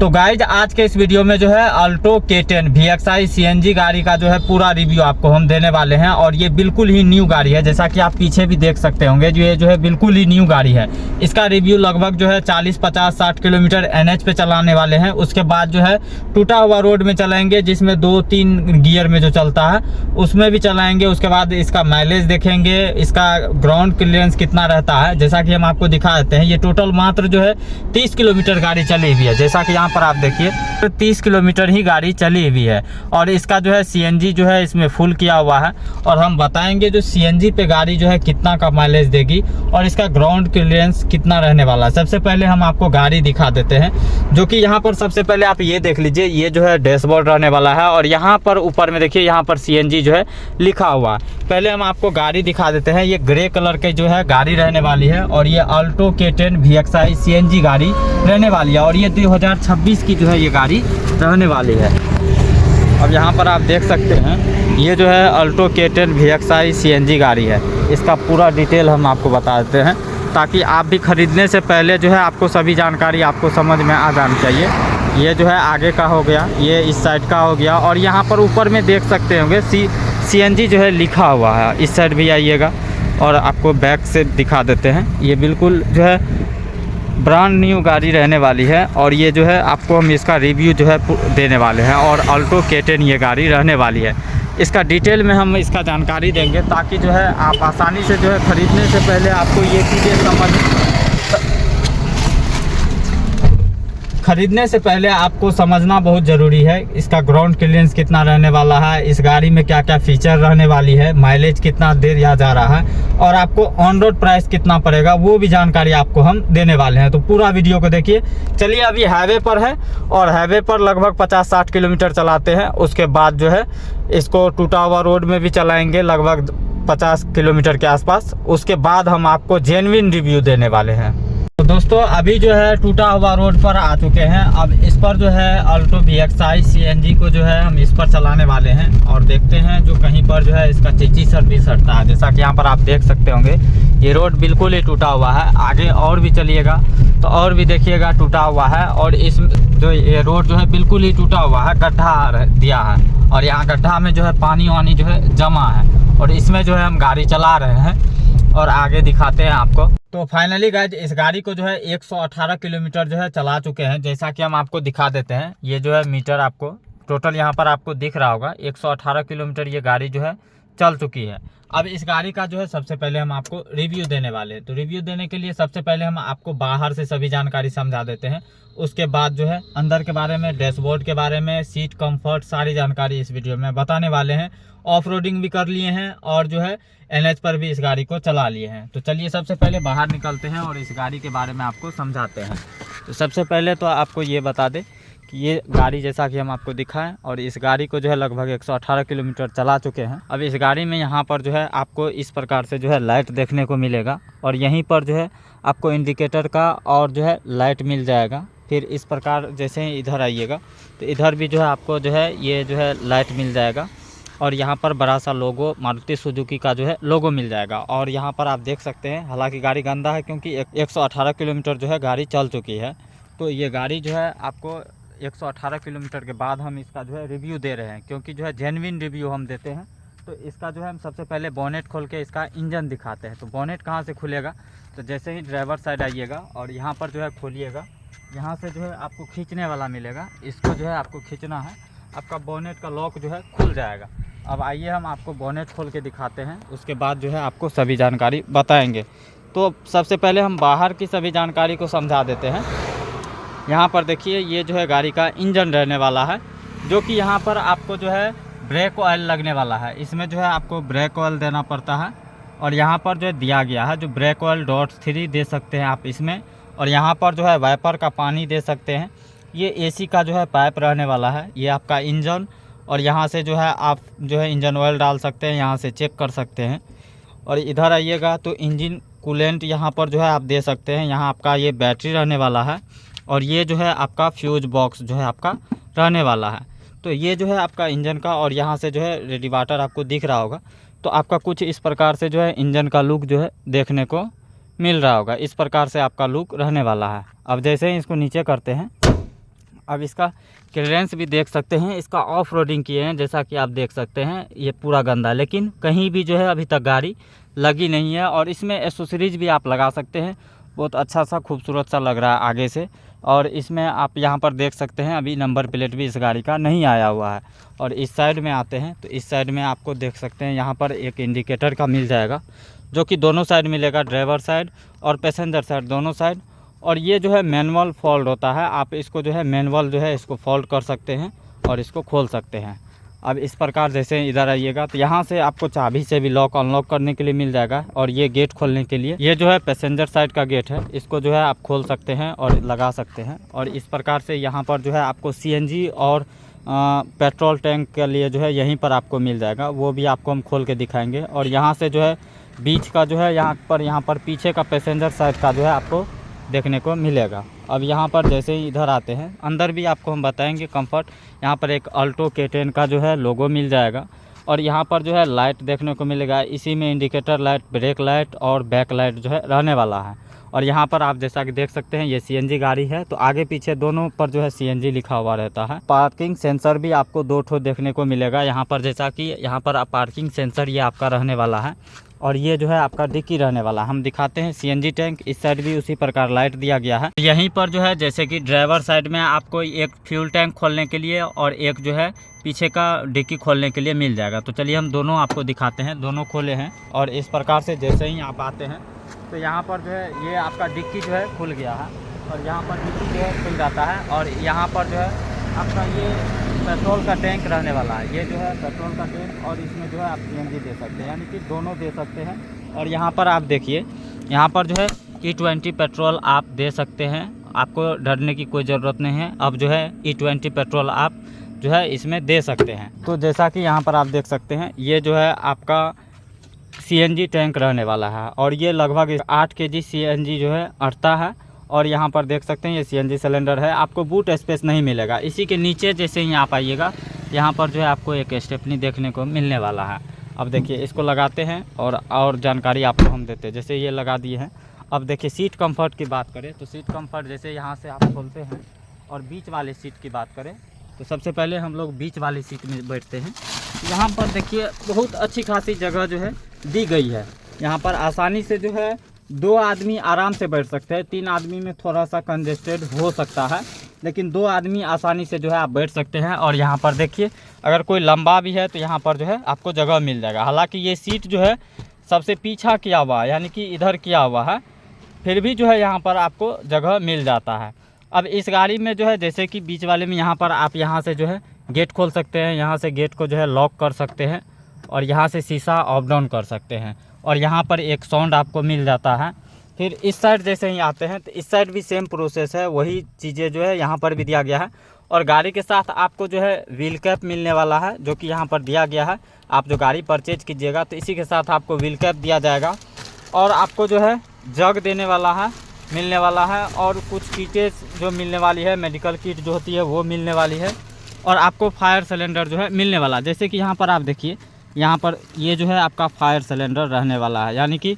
तो गाइज आज के इस वीडियो में जो है अल्टो K10 VXI CNG गाड़ी का जो है पूरा रिव्यू आपको हम देने वाले हैं। और ये बिल्कुल ही न्यू गाड़ी है, जैसा कि आप पीछे भी देख सकते होंगे। ये जो है बिल्कुल ही न्यू गाड़ी है। इसका रिव्यू लगभग जो है 40, 50, 60 किलोमीटर NH पे चलाने वाले हैं। उसके बाद जो है टूटा हुआ रोड में चलाएंगे, जिसमें 2-3 गियर में जो चलता है उसमें भी चलाएंगे। उसके बाद इसका माइलेज देखेंगे, इसका ग्राउंड क्लियरेंस कितना रहता है, जैसा कि हम आपको दिखा देते हैं। ये टोटल मात्र जो है 30 किलोमीटर गाड़ी चली हुई है, जैसा कि यहाँ पर आप देखिए 30 किलोमीटर ही गाड़ी चली हुई है। और इसका जो है CNG जो है इसमें फुल किया हुआ है। और हम बताएंगे जो CNG पे गाड़ी जो है कितना का माइलेज देगी और इसका ग्राउंड क्लियरेंस कितना रहने वाला है। सबसे पहले हम आपको गाड़ी दिखा देते हैं, जो कि यहाँ पर सबसे पहले आप ये देख लीजिए। ये जो है डैशबोर्ड रहने वाला है और यहाँ पर ऊपर में देखिए, यहाँ पर CNG जो है लिखा हुआ है। पहले हम आपको गाड़ी दिखा देते हैं। ये ग्रे कलर के जो है गाड़ी रहने वाली है और ये अल्टो K10 VXI CNG गाड़ी रहने वाली है। और ये 2026 की जो है ये गाड़ी रहने वाली है। अब यहाँ पर आप देख सकते हैं, ये जो है अल्टो K10 VXI CNG गाड़ी है। इसका पूरा डिटेल हम आपको बता देते हैं, ताकि आप भी खरीदने से पहले जो है आपको सभी जानकारी आपको समझ में आ जानी चाहिए। ये जो है आगे का हो गया, ये इस साइड का हो गया। और यहाँ पर ऊपर में देख सकते होंगे CNG जो है लिखा हुआ है। इस साइड भी आइएगा और आपको बैक से दिखा देते हैं। ये बिल्कुल जो है ब्रांड न्यू गाड़ी रहने वाली है। और ये जो है आपको हम इसका रिव्यू जो है देने वाले हैं। और अल्टो K10 ये गाड़ी रहने वाली है। इसका डिटेल में हम इसका जानकारी देंगे, ताकि जो है आप आसानी से जो है ख़रीदने से पहले आपको ये चीज़ें खरीदने से पहले आपको समझना बहुत ज़रूरी है। इसका ग्राउंड क्लियरेंस कितना रहने वाला है, इस गाड़ी में क्या क्या फीचर रहने वाली है, माइलेज कितना दिया जा रहा है और आपको ऑन रोड प्राइस कितना पड़ेगा, वो भी जानकारी आपको हम देने वाले हैं। तो पूरा वीडियो को देखिए। चलिए, अभी हाईवे पर है और हाईवे पर लगभग 50-60 किलोमीटर चलाते हैं। उसके बाद जो है इसको टूटा हुआ रोड में भी चलाएँगे लगभग 50 किलोमीटर के आसपास। उसके बाद हम आपको जेन्युइन रिव्यू देने वाले हैं। तो दोस्तों, अभी जो है टूटा हुआ रोड पर आ चुके हैं। अब इस पर जो है अल्टो VXI CNG को जो है हम इस पर चलाने वाले हैं। और देखते हैं जो कहीं पर जो है इसका चीची सर्विस हटता है। जैसा कि यहाँ पर आप देख सकते होंगे, ये रोड बिल्कुल ही टूटा हुआ है। आगे और भी चलिएगा तो और भी देखिएगा टूटा हुआ है। और इस जो ये रोड जो है बिल्कुल ही टूटा हुआ है, गड्ढा दिया है। और यहाँ गड्ढा में जो है पानी वानी जो है जमा है। और इसमें जो है हम गाड़ी चला रहे हैं और आगे दिखाते हैं आपको। तो फाइनली गाइज इस गाड़ी को जो है 118 किलोमीटर जो है चला चुके हैं, जैसा कि हम आपको दिखा देते हैं। ये जो है मीटर आपको टोटल यहाँ पर आपको दिख रहा होगा। 118 किलोमीटर ये गाड़ी जो है चल चुकी है। अब इस गाड़ी का जो है सबसे पहले हम आपको रिव्यू देने वाले हैं। तो रिव्यू देने के लिए सबसे पहले हम आपको बाहर से सभी जानकारी समझा देते हैं। उसके बाद जो है अंदर के बारे में, डैशबोर्ड के बारे में, सीट कंफर्ट, सारी जानकारी इस वीडियो में बताने वाले हैं। ऑफ रोडिंग भी कर लिए हैं और जो है NH पर भी इस गाड़ी को चला लिए हैं। तो चलिए सबसे पहले बाहर निकलते हैं और इस गाड़ी के बारे में आपको समझाते हैं। तो सबसे पहले तो आपको ये बता दें कि ये गाड़ी जैसा कि हम आपको दिखाएं, और इस गाड़ी को जो है लगभग 118 किलोमीटर चला चुके हैं। अब इस गाड़ी में यहाँ पर जो है आपको इस प्रकार से जो है लाइट देखने को मिलेगा। और यहीं पर जो है आपको इंडिकेटर का और जो है लाइट मिल जाएगा। फिर इस प्रकार जैसे ही इधर आइएगा तो इधर भी जो है आपको जो है ये जो है लाइट मिल जाएगा। और यहाँ पर बड़ा सा लोगो, मारुति सुजुकी का जो है लोगो मिल जाएगा। और यहाँ पर आप देख सकते हैं, हालांकि गाड़ी गंदा है क्योंकि 118 किलोमीटर जो है गाड़ी चल चुकी है। तो ये गाड़ी जो है आपको 118 किलोमीटर के बाद हम इसका जो है रिव्यू दे रहे हैं, क्योंकि जो है जेन्युइन रिव्यू हम देते हैं। तो इसका जो है हम सबसे पहले बोनेट खोल के इसका इंजन दिखाते हैं। तो बोनेट कहाँ से खुलेगा, तो जैसे ही ड्राइवर साइड आइएगा और यहाँ पर जो है खोलिएगा, यहाँ से जो है आपको खींचने वाला मिलेगा। इसको जो है आपको खींचना है, आपका बोनेट का लॉक जो है खुल जाएगा। अब आइए हम आपको बोनेट खोल के दिखाते हैं। उसके बाद जो है आपको सभी जानकारी बताएंगे। तो सबसे पहले हम बाहर की सभी जानकारी को समझा देते हैं। यहाँ पर देखिए, ये जो है गाड़ी का इंजन रहने वाला है, जो कि यहाँ पर आपको जो है ब्रेक ऑयल लगने वाला है। इसमें जो है आपको ब्रेक ऑयल देना पड़ता है। और यहाँ पर जो है दिया गया है, जो ब्रेक ऑयल .3 दे सकते हैं आप इसमें। और यहाँ पर जो है वाइपर का पानी दे सकते हैं। ये AC का जो है पाइप रहने वाला है। ये आपका इंजन, और यहाँ से जो है आप जो है इंजन ऑयल डाल सकते हैं, यहाँ से चेक कर सकते हैं। और इधर आइएगा तो इंजन कूलेंट यहाँ पर जो है आप दे सकते हैं। यहाँ आपका ये बैटरी रहने वाला है। और ये जो है आपका फ्यूज बॉक्स जो है आपका रहने वाला है। तो ये जो है आपका इंजन का, और यहाँ से जो है रेडिएटर आपको दिख रहा होगा। तो आपका कुछ इस प्रकार से जो है इंजन का लुक जो है देखने को मिल रहा होगा। इस प्रकार से आपका लुक रहने वाला है। अब जैसे ही इसको नीचे करते हैं अब इसका क्लियरेंस भी देख सकते हैं, इसका ऑफ रोडिंग किए हैं जैसा कि आप देख सकते हैं, ये पूरा गंदा, लेकिन कहीं भी जो है अभी तक गाड़ी लगी नहीं है। और इसमें एसेसरीज भी आप लगा सकते हैं, बहुत अच्छा सा खूबसूरत सा लग रहा है आगे से। और इसमें आप यहाँ पर देख सकते हैं अभी नंबर प्लेट भी इस गाड़ी का नहीं आया हुआ है। और इस साइड में आते हैं तो इस साइड में आपको देख सकते हैं यहाँ पर एक इंडिकेटर का मिल जाएगा, जो कि दोनों साइड मिलेगा, ड्राइवर साइड और पैसेंजर साइड दोनों साइड। और ये जो है मैनुअल फोल्ड होता है, आप इसको जो है मैनुअल जो है इसको फोल्ड कर सकते हैं और इसको खोल सकते हैं। अब इस प्रकार जैसे इधर आइएगा तो यहाँ से आपको चाबी से भी लॉक अनलॉक करने के लिए मिल जाएगा। और ये गेट खोलने के लिए, ये जो है पैसेंजर साइड का गेट है, इसको जो है आप खोल सकते हैं और लगा सकते हैं। और इस प्रकार से यहाँ पर जो है आपको CNG और पेट्रोल टैंक के लिए जो है यहीं पर आपको मिल जाएगा, वो भी आपको हम खोल के दिखाएंगे। और यहाँ से जो है बीच का जो है यहाँ पर पीछे का पैसेंजर साइड का जो है आपको देखने को मिलेगा। अब यहाँ पर जैसे ही इधर आते हैं, अंदर भी आपको हम बताएंगे कंफर्ट। यहाँ पर एक अल्टो K10 का जो है लोगो मिल जाएगा। और यहाँ पर जो है लाइट देखने को मिलेगा, इसी में इंडिकेटर लाइट, ब्रेक लाइट और बैक लाइट जो है रहने वाला है। और यहाँ पर आप जैसा कि देख सकते हैं ये CNG गाड़ी है, तो आगे पीछे दोनों पर जो है CNG लिखा हुआ रहता है। पार्किंग सेंसर भी आपको 2 ठो देखने को मिलेगा यहाँ पर, जैसा कि यहाँ पर पार्किंग सेंसर ये आपका रहने वाला है। और ये जो है आपका डिक्की रहने वाला, हम दिखाते हैं CNG टैंक, इस साइड भी उसी प्रकार लाइट दिया गया है। यहीं पर जो है जैसे कि ड्राइवर साइड में आपको एक फ्यूल टैंक खोलने के लिए और एक जो है पीछे का डिक्की खोलने के लिए मिल जाएगा। तो चलिए हम दोनों आपको दिखाते हैं, दोनों खोले हैं। और इस प्रकार से जैसे ही आप आते हैं तो यहाँ पर जो है ये आपका डिक्की जो है खुल गया है, और यहाँ पर डिक्की जो है खुल जाता है। और यहाँ पर जो है आपका ये पेट्रोल का टैंक रहने वाला है, ये जो है पेट्रोल का टैंक, और इसमें जो है आप CNG दे सकते हैं, यानी कि दोनों दे सकते हैं। और यहाँ पर आप देखिए, यहाँ पर जो है E20 पेट्रोल आप दे सकते हैं, आपको डरने की कोई ज़रूरत नहीं है। अब जो है E20 पेट्रोल आप जो है इसमें दे सकते हैं। तो जैसा कि यहाँ पर आप देख सकते हैं ये जो है आपका CNG टैंक रहने वाला है, और ये लगभग 8 kg CNG जो है अटता है। और यहाँ पर देख सकते हैं ये CNG सिलेंडर है, आपको बूट स्पेस नहीं मिलेगा। इसी के नीचे जैसे ही आप आइएगा यहाँ पर जो है आपको एक स्टेपनी देखने को मिलने वाला है। अब देखिए इसको लगाते हैं और जानकारी आपको हम देते हैं। जैसे ये लगा दिए हैं, अब देखिए सीट कंफर्ट की बात करें तो सीट कंफर्ट जैसे यहाँ से आप खोलते हैं, और बीच वाली सीट की बात करें तो सबसे पहले हम लोग बीच वाली सीट में बैठते हैं। यहाँ पर देखिए बहुत अच्छी खासी जगह जो है दी गई है, यहाँ पर आसानी से जो है 2 आदमी आराम से बैठ सकते हैं। 3 आदमी में थोड़ा सा कंजेस्टेड हो सकता है, लेकिन 2 आदमी आसानी से जो है आप बैठ सकते हैं। और यहाँ पर देखिए अगर कोई लंबा भी है तो यहाँ पर जो है आपको जगह मिल जाएगा। हालांकि ये सीट जो है सबसे पीछा किया हुआ है, यानी कि इधर किया हुआ है, फिर भी जो है यहाँ पर आपको जगह मिल जाता है। अब इस गाड़ी में जो है जैसे कि बीच वाले में यहाँ पर आप यहाँ से जो है गेट खोल सकते हैं, यहाँ से गेट को जो है लॉक कर सकते हैं, और यहाँ से शीशा ऑफ डाउन कर सकते हैं। और यहाँ पर एक साउंड आपको मिल जाता है। फिर इस साइड जैसे ही आते हैं तो इस साइड भी सेम प्रोसेस है, वही चीज़ें जो है यहाँ पर भी दिया गया है। और गाड़ी के साथ आपको जो है व्हील कैप मिलने वाला है, जो कि यहाँ पर दिया गया है। आप जो गाड़ी परचेज कीजिएगा तो इसी के साथ आपको व्हील कैप दिया जाएगा, और आपको जो है जग देने वाला है, मिलने वाला है, और कुछ किटें जो मिलने वाली है, मेडिकल किट जो होती है वो मिलने वाली है। और आपको फायर सिलेंडर जो है मिलने वाला है। जैसे कि यहाँ पर आप देखिए, यहाँ पर ये जो है आपका फायर सिलेंडर रहने वाला है, यानी कि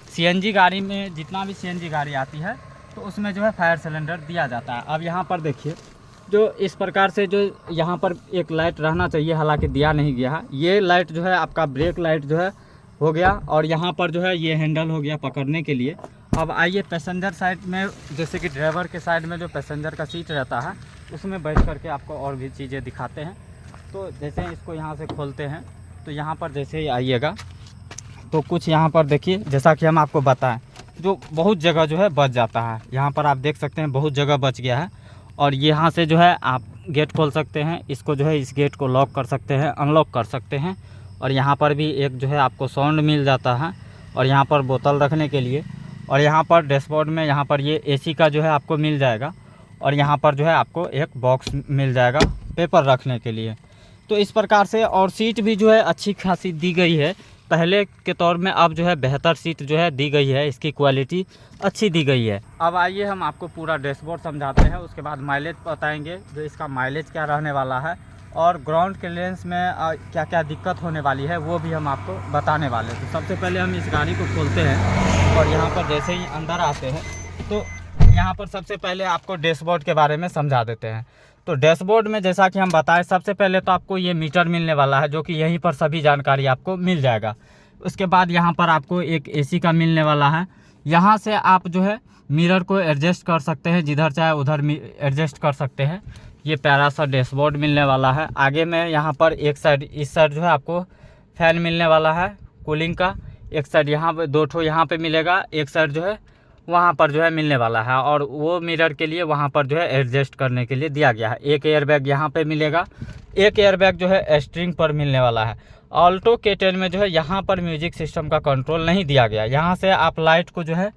CNG गाड़ी में जितना भी CNG गाड़ी आती है तो उसमें जो है फायर सिलेंडर दिया जाता है। अब यहाँ पर देखिए जो इस प्रकार से जो यहाँ पर एक लाइट रहना चाहिए, हालांकि दिया नहीं गया है। ये लाइट जो है आपका ब्रेक लाइट जो है हो गया, और यहाँ पर जो है ये हैंडल हो गया पकड़ने के लिए। अब आइए पैसेंजर साइड में, जैसे कि ड्राइवर के साइड में जो पैसेंजर का सीट रहता है उसमें बैठ करके आपको और भी चीज़ें दिखाते हैं। तो जैसे इसको यहाँ से खोलते हैं तो यहाँ पर जैसे ही आइएगा तो कुछ यहाँ पर देखिए, जैसा कि हम आपको बताएं, जो बहुत जगह जो है बच जाता है। यहाँ पर आप देख सकते हैं बहुत जगह बच गया है। और यहाँ से जो है आप गेट खोल सकते हैं, इसको जो है इस गेट को लॉक कर सकते हैं, अनलॉक कर सकते हैं। और यहाँ पर भी एक जो है आपको साउंड मिल जाता है, और यहाँ पर बोतल रखने के लिए। और यहाँ पर डैशबोर्ड में यहाँ पर ये AC का जो है आपको मिल जाएगा, और यहाँ पर जो है आपको एक बॉक्स मिल जाएगा पेपर रखने के लिए। तो इस प्रकार से, और सीट भी जो है अच्छी खासी दी गई है पहले के तौर में, अब जो है बेहतर सीट जो है दी गई है, इसकी क्वालिटी अच्छी दी गई है। अब आइए हम आपको पूरा डैशबोर्ड समझाते हैं, उसके बाद माइलेज बताएंगे, जो इसका माइलेज क्या रहने वाला है, और ग्राउंड क्लियरेंस में क्या क्या दिक्कत होने वाली है वो भी हम आपको बताने वाले हैं। तो सबसे पहले हम इस गाड़ी को खोलते हैं, और यहाँ पर जैसे ही अंदर आते हैं तो यहाँ पर सबसे पहले आपको डैशबोर्ड के बारे में समझा देते हैं। तो डैशबोर्ड में जैसा कि हम बताएं, सबसे पहले तो आपको ये मीटर मिलने वाला है, जो कि यहीं पर सभी जानकारी आपको मिल जाएगा। उसके बाद यहाँ पर आपको एक एसी का मिलने वाला है। यहाँ से आप जो है मिरर को एडजस्ट कर सकते हैं, जिधर चाहे उधर एडजस्ट कर सकते हैं। ये प्यारा सा डैशबोर्ड मिलने वाला है। आगे में यहाँ पर एक साइड, इस साइड जो है आपको फैन मिलने वाला है कूलिंग का। एक साइड यहाँ पे, दो ठो यहाँ पे मिलेगा, एक साइड जो है वहाँ पर जो है मिलने वाला है। और वो मिरर के लिए वहाँ पर जो है एडजस्ट करने के लिए दिया गया है। एक एयरबैग यहाँ पे मिलेगा, एक एयरबैग जो है स्ट्रिंग पर मिलने वाला है। ऑल्टो K10 में जो है यहाँ पर म्यूजिक सिस्टम का कंट्रोल नहीं दिया गया। यहाँ से आप लाइट को जो है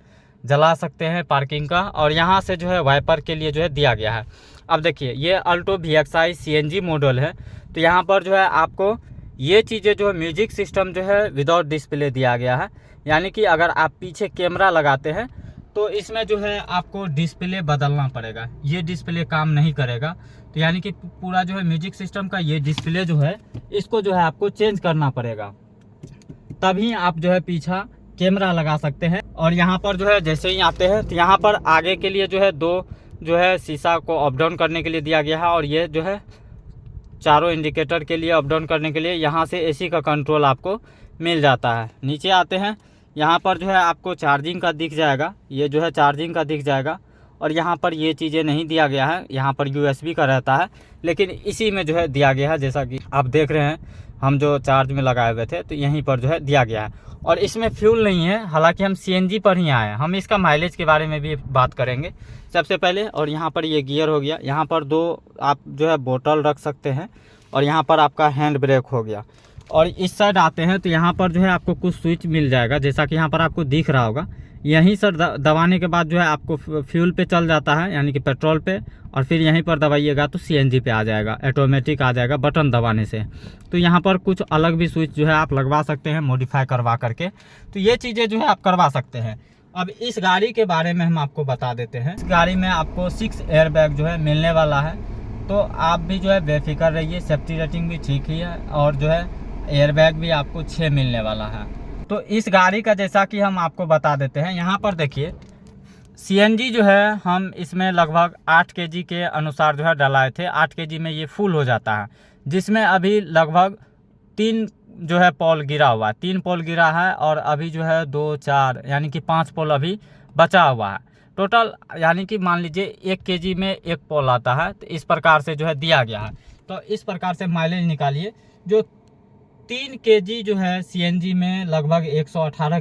जला सकते हैं पार्किंग का, और यहाँ से जो है वाइपर के लिए जो है दिया गया है। अब देखिए, ये अल्टो VXI CNG मॉडल है, तो यहाँ पर जो है आपको ये चीज़ें जो है म्यूजिक सिस्टम जो है विदाउट डिस्प्ले दिया गया है। यानी कि अगर आप पीछे कैमरा लगाते हैं तो इसमें जो है आपको डिस्प्ले बदलना पड़ेगा, ये डिस्प्ले काम नहीं करेगा। तो यानी कि पूरा जो है म्यूजिक सिस्टम का ये डिस्प्ले जो है, इसको जो है आपको चेंज करना पड़ेगा, तभी आप जो है पीछा कैमरा लगा सकते हैं। और यहाँ पर जो है जैसे ही आते हैं तो यहाँ पर आगे के लिए जो है दो जो है शीशा को अप डाउन करने के लिए दिया गया है, और ये जो है चारों इंडिकेटर के लिए अप डाउन करने के लिए यहाँ से एसी का कंट्रोल आपको मिल जाता है। नीचे आते हैं, यहाँ पर जो है आपको चार्जिंग का दिख जाएगा, ये जो है चार्जिंग का दिख जाएगा। और यहाँ पर ये चीज़ें नहीं दिया गया है, यहाँ पर USB का रहता है, लेकिन इसी में जो है दिया गया है। जैसा कि आप देख रहे हैं, हम जो चार्ज में लगाए हुए थे तो यहीं पर जो है दिया गया है। और इसमें फ्यूल नहीं है, हालांकि हम CNG पर ही आए हैं। हम इसका माइलेज के बारे में भी बात करेंगे सबसे पहले। और यहाँ पर ये गियर हो गया, यहाँ पर दो आप जो है बोतल रख सकते हैं, और यहाँ पर आपका हैंड ब्रेक हो गया। और इस साइड आते हैं तो यहाँ पर जो है आपको कुछ स्विच मिल जाएगा, जैसा कि यहाँ पर आपको दिख रहा होगा। यहीं सर दबाने के बाद जो है आपको फ्यूल पे चल जाता है, यानी कि पेट्रोल पे, और फिर यहीं पर दबाइएगा तो CNG पे आ जाएगा, ऑटोमेटिक आ जाएगा बटन दबाने से। तो यहाँ पर कुछ अलग भी स्विच जो है आप लगवा सकते हैं मॉडिफाई करवा करके, तो ये चीज़ें जो है आप करवा सकते हैं। अब इस गाड़ी के बारे में हम आपको बता देते हैं। इस गाड़ी में आपको 6 एयरबैग जो है मिलने वाला है, तो आप भी जो है बेफिक्र रहिए, सेफ्टी रेटिंग भी ठीक ही है, और जो है एयरबैग भी आपको 6 मिलने वाला है। तो इस गाड़ी का जैसा कि हम आपको बता देते हैं, यहाँ पर देखिए CNG जो है हम इसमें लगभग 8 kg के अनुसार जो है डलाए थे। 8 kg में ये फुल हो जाता है, जिसमें अभी लगभग 3 जो है पोल गिरा हुआ है, 3 पोल गिरा है, और अभी जो है 2 4 यानी कि 5 पोल अभी बचा हुआ है टोटल। यानी कि मान लीजिए 1 kg में 1 पोल आता है, तो इस प्रकार से जो है दिया गया है। तो इस प्रकार से माइलेज निकालिए। जो 3 kg जो है CNG में लगभग 118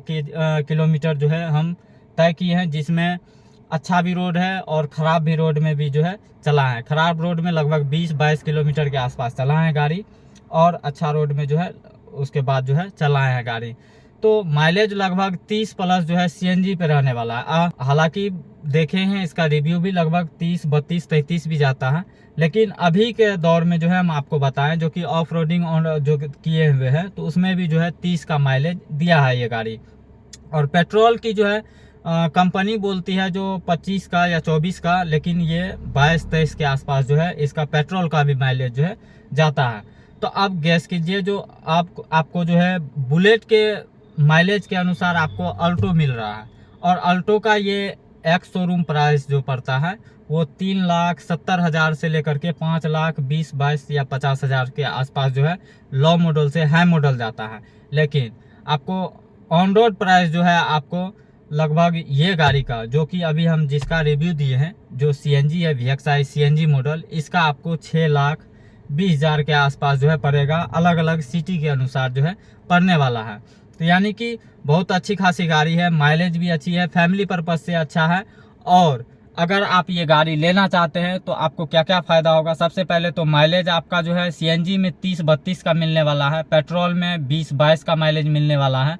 किलोमीटर जो है हम तय किए हैं, जिसमें अच्छा भी रोड है और ख़राब भी रोड में भी जो है चला है। ख़राब रोड में लगभग 20-22 किलोमीटर के आसपास चला है गाड़ी, और अच्छा रोड में जो है उसके बाद जो है चलाए हैं गाड़ी। तो माइलेज लगभग 30 प्लस जो है CNG पे रहने वाला है। हालांकि देखे हैं इसका रिव्यू भी लगभग 30, 32, 33 भी जाता है, लेकिन अभी के दौर में जो है हम आपको बताएं, जो कि ऑफ रोडिंग जो किए हुए हैं, तो उसमें भी जो है 30 का माइलेज दिया है ये गाड़ी। और पेट्रोल की जो है कंपनी बोलती है जो 25 का या 24 का, लेकिन ये 22-23 के आसपास जो है इसका पेट्रोल का भी माइलेज जो है जाता है। तो आप गैस कीजिए, जो आपको जो है बुलेट के माइलेज के अनुसार आपको अल्टो मिल रहा है, और अल्टो का ये एक्स शोरूम प्राइस जो पड़ता है वो 3,70,000 से लेकर के 5,20,000, 22 या 50,000 के आसपास जो है लो मॉडल से हाई मॉडल जाता है। लेकिन आपको ऑन रोड प्राइस जो है आपको लगभग ये गाड़ी का, जो कि अभी हम जिसका रिव्यू दिए हैं, जो CNG है VXI CNG मॉडल, इसका आपको 6,20,000 के आसपास जो है पड़ेगा। अलग अलग सिटी के अनुसार जो है पड़ने वाला है। तो यानी कि बहुत अच्छी खासी गाड़ी है, माइलेज भी अच्छी है, फैमिली पर्पज से अच्छा है। और अगर आप ये गाड़ी लेना चाहते हैं तो आपको क्या क्या फ़ायदा होगा। सबसे पहले तो माइलेज आपका जो है CNG में 30-32 का मिलने वाला है, पेट्रोल में 20-22 का माइलेज मिलने वाला है।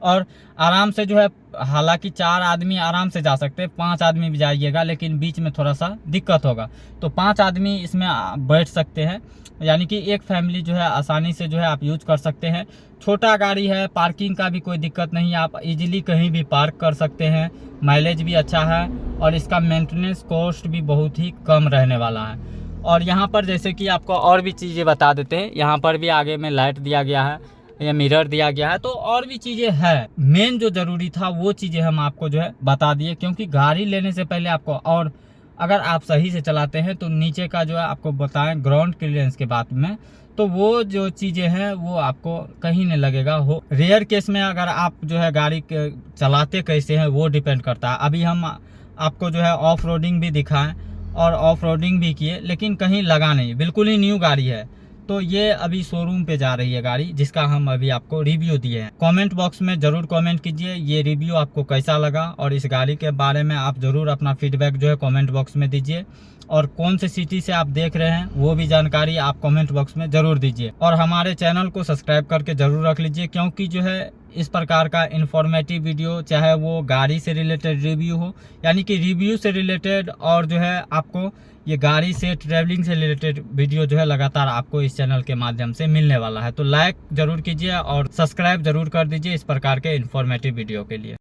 और आराम से जो है, हालांकि 4 आदमी आराम से जा सकते हैं, 5 आदमी भी जाइएगा, लेकिन बीच में थोड़ा सा दिक्कत होगा। तो 5 आदमी इसमें बैठ सकते हैं, यानी कि एक फैमिली जो है आसानी से जो है आप यूज कर सकते हैं। छोटा गाड़ी है, पार्किंग का भी कोई दिक्कत नहीं, आप इजीली कहीं भी पार्क कर सकते हैं। माइलेज भी अच्छा है, और इसका मेंटेनेंस कॉस्ट भी बहुत ही कम रहने वाला है। और यहाँ पर जैसे कि आपको और भी चीज़ें बता देते हैं, यहाँ पर भी आगे में लाइट दिया गया है, ये मिरर दिया गया है, तो और भी चीज़ें हैं। मेन जो ज़रूरी था वो चीज़ें हम आपको जो है बता दिए, क्योंकि गाड़ी लेने से पहले आपको और अगर आप सही से चलाते हैं तो नीचे का जो है आपको बताएं ग्राउंड क्लियरेंस के बात में, तो वो जो चीज़ें हैं वो आपको कहीं नहीं लगेगा। हो रेयर केस में अगर आप जो है गाड़ी के चलाते कैसे हैं वो डिपेंड करता है। अभी हम आपको जो है ऑफ रोडिंग भी दिखाएं और ऑफ रोडिंग भी किए, लेकिन कहीं लगा नहीं, बिल्कुल ही न्यू गाड़ी है। तो ये अभी शोरूम पे जा रही है गाड़ी, जिसका हम अभी आपको रिव्यू दिए हैं। कमेंट बॉक्स में जरूर कमेंट कीजिए ये रिव्यू आपको कैसा लगा, और इस गाड़ी के बारे में आप जरूर अपना फीडबैक जो है कमेंट बॉक्स में दीजिए। और कौन से सिटी से आप देख रहे हैं वो भी जानकारी आप कमेंट बॉक्स में जरूर दीजिए। और हमारे चैनल को सब्सक्राइब करके जरूर रख लीजिए, क्योंकि जो है इस प्रकार का इन्फॉर्मेटिव वीडियो, चाहे वो गाड़ी से रिलेटेड रिव्यू हो, यानी कि रिव्यू से रिलेटेड, और जो है आपको ये गाड़ी से ट्रैवलिंग से रिलेटेड वीडियो जो है लगातार आपको इस चैनल के माध्यम से मिलने वाला है। तो लाइक जरूर कीजिए और सब्सक्राइब जरूर कर दीजिए इस प्रकार के इन्फॉर्मेटिव वीडियो के लिए।